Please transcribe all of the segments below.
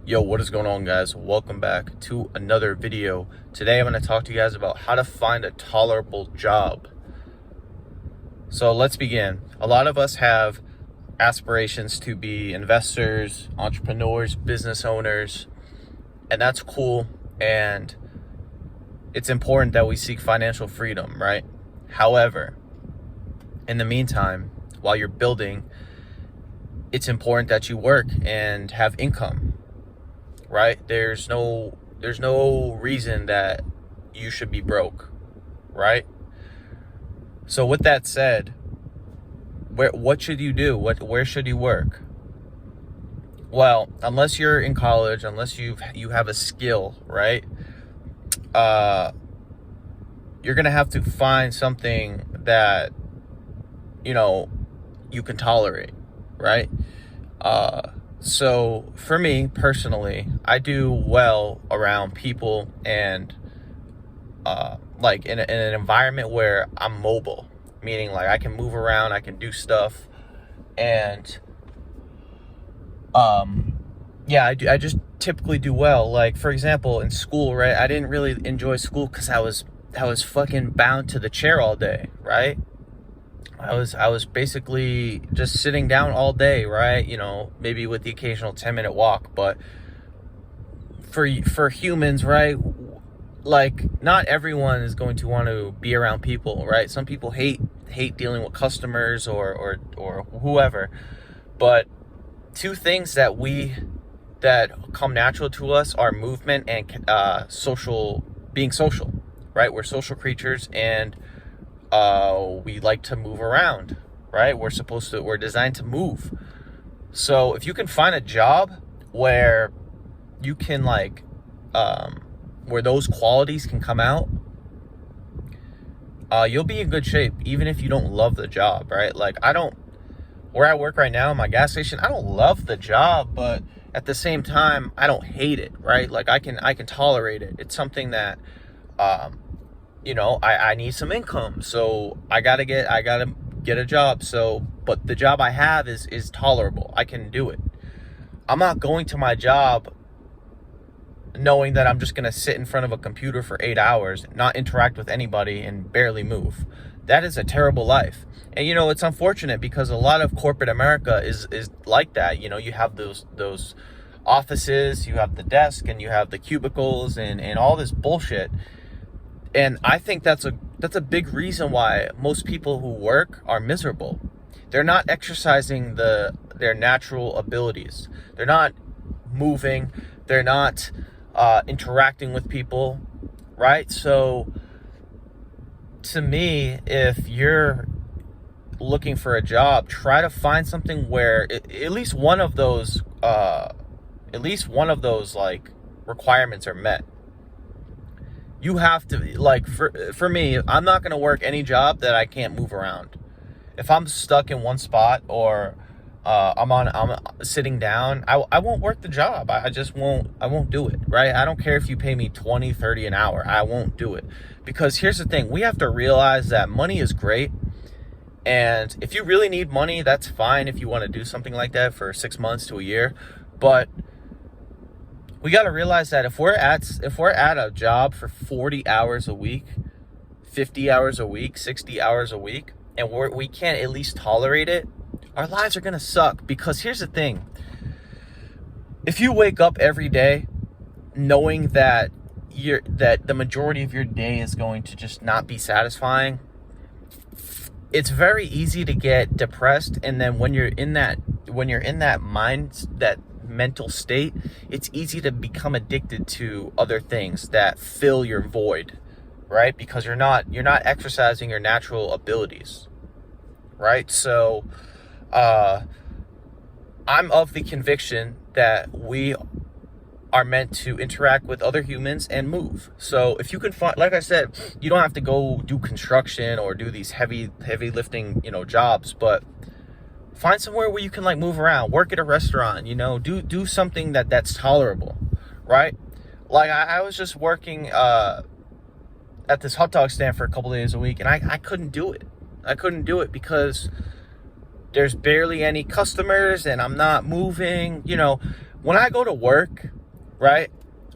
Yo, what is going on, guys? Welcome back to another video. Today I'm going to talk to you guys about how to find a tolerable job. So let's begin. A lot of us have aspirations to be investors, entrepreneurs, business owners, and that's cool. And it's important that we seek financial freedom, right? However, in the meantime, while you're building, it's important that you work and have income. Right? There's no reason that you should be broke, right? So with that said, what should you do? Where should you work? Well, unless you're in college, unless you have a skill, right? You're gonna have to find something that you can tolerate, right? So for me personally, I do well around people and like in an environment where I'm mobile, meaning like I can move around, I can do stuff, and yeah, I just typically do well. Like for example, in school, right? I didn't really enjoy school because I was fucking bound to the chair all day, right? I was basically just sitting down all day, right? Maybe with the occasional 10-minute walk, but for humans, right? Like not everyone is going to want to be around people, right? Some people hate dealing with customers or whoever. But two things that come natural to us are movement and being social, right? We're social creatures, and we like to move around, right? We're designed to move. So if you can find a job where you can where those qualities can come out, you'll be in good shape, even if you don't love the job, right? Like where I work right now, my gas station, I don't love the job, but at the same time, I don't hate it, right? Like I can tolerate it. It's something that, I need some income, so I gotta get a job. So, but the job I have is tolerable. I can do it. I'm not going to my job knowing that I'm just gonna sit in front of a computer for 8 hours, not interact with anybody, and barely move. That is a terrible life. And it's unfortunate because a lot of corporate America is like that. You have those offices, you have the desk, and you have the cubicles and all this bullshit. And I think that's a big reason why most people who work are miserable. They're not exercising their natural abilities. They're not moving. They're not interacting with people, right? So to me, if you're looking for a job, try to find something where at least one of those like requirements are met. You have to, like, for me, I'm not going to work any job that I can't move around. If I'm stuck in one spot or I'm sitting down, I won't work the job. I won't do it, right? I don't care if you pay me 20, 30 an hour. I won't do it. Because here's the thing. We have to realize that money is great. And if you really need money, that's fine if you want to do something like that for 6 months to a year. But we got to realize that if we're at a job for 40 hours a week, 50 hours a week, 60 hours a week, and we can't at least tolerate it, our lives are going to suck. Because here's the thing. If you wake up every day knowing that the majority of your day is going to just not be satisfying, it's very easy to get depressed. And then when you're in that mental state, it's easy to become addicted to other things that fill your void, right? Because you're not exercising your natural abilities, right? So I'm of the conviction that we are meant to interact with other humans and move. So if you can find, like I said, you don't have to go do construction or do these heavy lifting jobs, but find somewhere where you can move around, work at a restaurant, do something that's tolerable, right? Like I was just working at this hot dog stand for a couple days a week, and I couldn't do it. I couldn't do it because there's barely any customers and I'm not moving. When I go to work, right?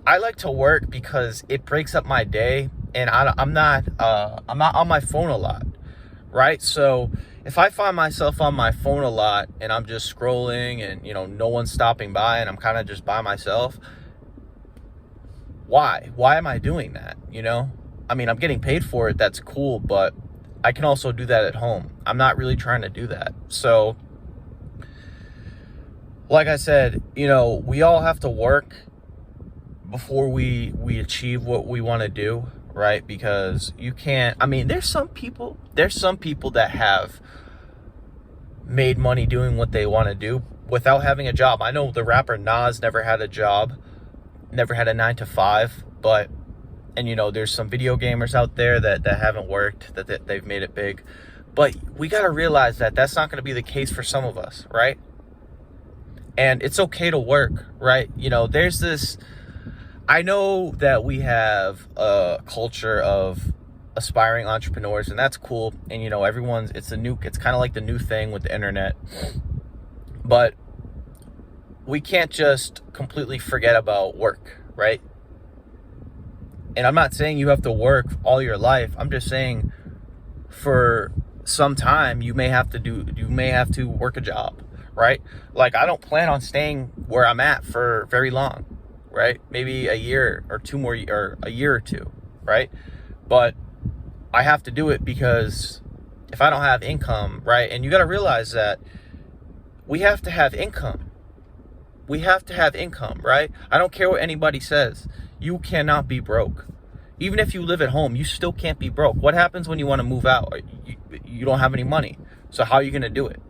I like to work because it breaks up my day, and I'm not on my phone a lot, right? So if I find myself on my phone a lot and I'm just scrolling and, you know, no one's stopping by and I'm kind of just by myself, why am I doing that? You know, I mean, I'm getting paid for it, that's cool, but I can also do that at home. I'm not really trying to do that. So like I said, you know, we all have to work before we achieve what we want to do, right? Because you can't, I mean, there's some people that have made money doing what they want to do without having a job. I know the rapper Nas never had a job, never had a 9 to 5, but, and you know, there's some video gamers out there that haven't worked, that they've made it big. But we got to realize that that's not going to be the case for some of us, right? And it's okay to work, right? You know, there's this, I know that we have a culture of aspiring entrepreneurs, and that's cool. And, you know, it's kind of like the new thing with the internet. But we can't just completely forget about work, right? And I'm not saying you have to work all your life. I'm just saying for some time you may have to work a job, right? Like, I don't plan on staying where I'm at for very long, right? Maybe a year or two more, or a year or two, right? But I have to do it because if I don't have income, right? And you got to realize that we have to have income. We have to have income, right? I don't care what anybody says. You cannot be broke. Even if you live at home, you still can't be broke. What happens when you want to move out? You don't have any money. So how are you going to do it?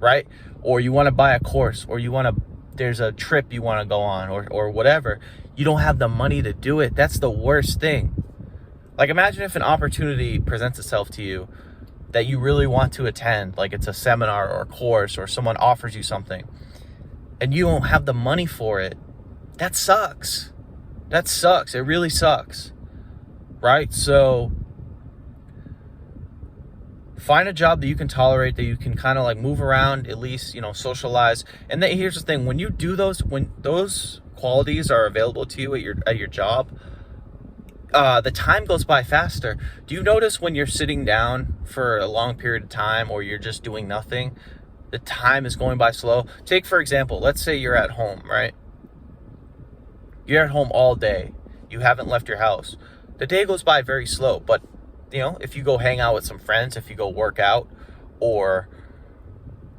Right? Or you want to buy a course, or there's a trip you want to go on, or whatever. You don't have the money to do it. That's the worst thing. Like, imagine if an opportunity presents itself to you that you really want to attend, like it's a seminar or a course, or someone offers you something, and you don't have the money for it. That sucks. That sucks. It really sucks. Right? So find a job that you can tolerate, that you can kind of like move around, at least, you know, socialize. And then here's the thing, when you do those, when those qualities are available to you at your job, the time goes by faster. Do you notice when you're sitting down for a long period of time, or you're just doing nothing, the time is going by slow? Take, for example, let's say you're at home, right? You're at home all day. You haven't left your house. The day goes by very slow. But, you know, if you go hang out with some friends, if you go work out, or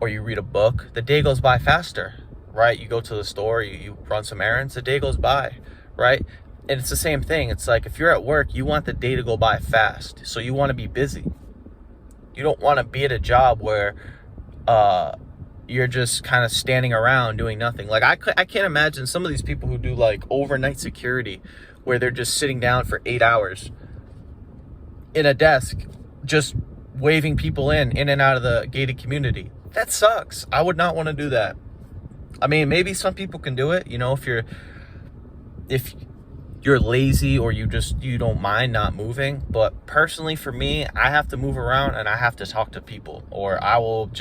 you read a book, the day goes by faster, right? You go to the store, you run some errands, the day goes by, right? And it's the same thing. It's like, if you're at work, you want the day to go by fast. So you want to be busy. You don't want to be at a job where you're just kind of standing around doing nothing. Like, I can't imagine some of these people who do like overnight security, where they're just sitting down for 8 hours in a desk, just waving people in and out of the gated community. That sucks. I would not want to do that. I mean, maybe some people can do it, you know, if you're lazy, or you don't mind not moving. But personally, for me, I have to move around and I have to talk to people, or I won't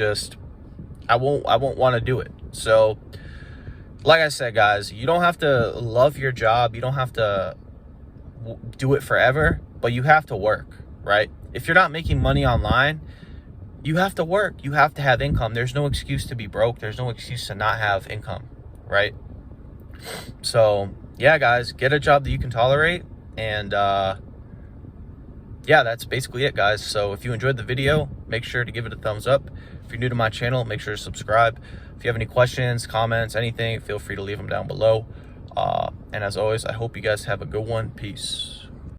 want to do it. So like I said, guys, you don't have to love your job. You don't have to do it forever, but you have to work, right? If you're not making money online, you have to work. You have to have income. There's no excuse to be broke. There's no excuse to not have income, right? So yeah, guys, get a job that you can tolerate. And yeah, that's basically it, guys. So if you enjoyed the video, make sure to give it a thumbs up. If you're new to my channel, make sure to subscribe. If you have any questions, comments, anything, feel free to leave them down below. And as always, I hope you guys have a good one. Peace.